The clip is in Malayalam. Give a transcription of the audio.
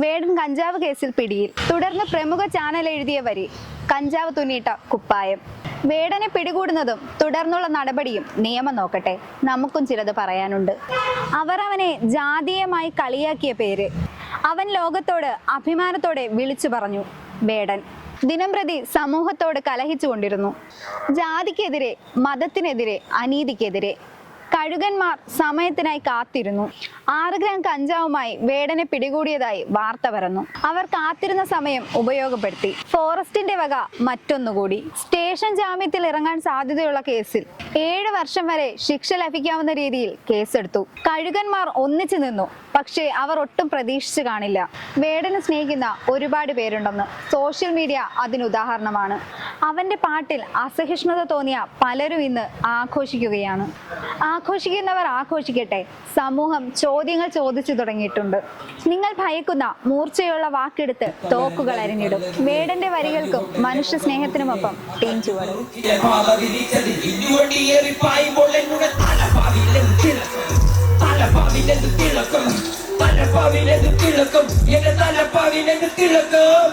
വേടൻ കഞ്ചാവ് കേസിൽ പിടിയിൽ. തുടർന്ന് പ്രമുഖ ചാനൽ എഴുതിയ വരി, കഞ്ചാവ് തുന്നിയിട്ട കുപ്പായം. വേടനെ പിടികൂടുന്നതും തുടർന്നുള്ള നടപടിയും നിയമം നോക്കട്ടെ. നമുക്കും ചിലത് പറയാനുണ്ട്. അവർ അവനെ ജാതീയമായി കളിയാക്കിയ പേര് അവൻ ലോകത്തോട് അഭിമാനത്തോടെ വിളിച്ചു പറഞ്ഞു. വേടൻ ദിനംപ്രതി സമൂഹത്തോട് കലഹിച്ചുകൊണ്ടിരുന്നു. ജാതിക്കെതിരെ, മതത്തിനെതിരെ, അനീതിക്കെതിരെ. കഴുകന്മാർ സമയത്തിനായി കാത്തിരുന്നു. 6 ഗ്രാം കഞ്ചാവുമായി വേടനെ പിടികൂടിയതായി വാർത്ത പരന്നു. അവർ കാത്തിരുന്ന സമയം ഉപയോഗപ്പെടുത്തി. ഫോറസ്റ്റിന്റെ വക മറ്റൊന്നുകൂടി. സ്റ്റേഷൻ ജാമ്യത്തിൽ ഇറങ്ങാൻ സാധ്യതയുള്ള കേസിൽ 7 വർഷം വരെ ശിക്ഷ ലഭിക്കാവുന്ന രീതിയിൽ കേസെടുത്തു. കഴുകന്മാർ ഒന്നിച്ചു നിന്നു. പക്ഷേ അവർ ഒട്ടും പ്രതീക്ഷിച്ചു കാണില്ല, വേടനെ സ്നേഹിക്കുന്ന ഒരുപാട് പേരുണ്ടെന്ന്. Social media അതിനുദാഹരണമാണ്. അവന്റെ പാട്ടിൽ അസഹിഷ്ണുത തോന്നിയ പലരും ഇന്ന് ആഘോഷിക്കുകയാണ്. ആഘോഷിക്കുന്നവർ ആഘോഷിക്കട്ടെ. സമൂഹം ചോദ്യങ്ങൾ ചോദിച്ചു തുടങ്ങിയിട്ടുണ്ട്. നിങ്ങൾ ഭയക്കുന്ന മൂർച്ചയുള്ള വാക്കെടുത്ത് തോക്കുകൾ അരിഞ്ഞിടും. വേടന്റെ വരികൾക്കും മനുഷ്യ സ്നേഹത്തിനുമൊപ്പം ടീം ചുവടും. തലപ്പാവിലെന്ത് തിളക്കം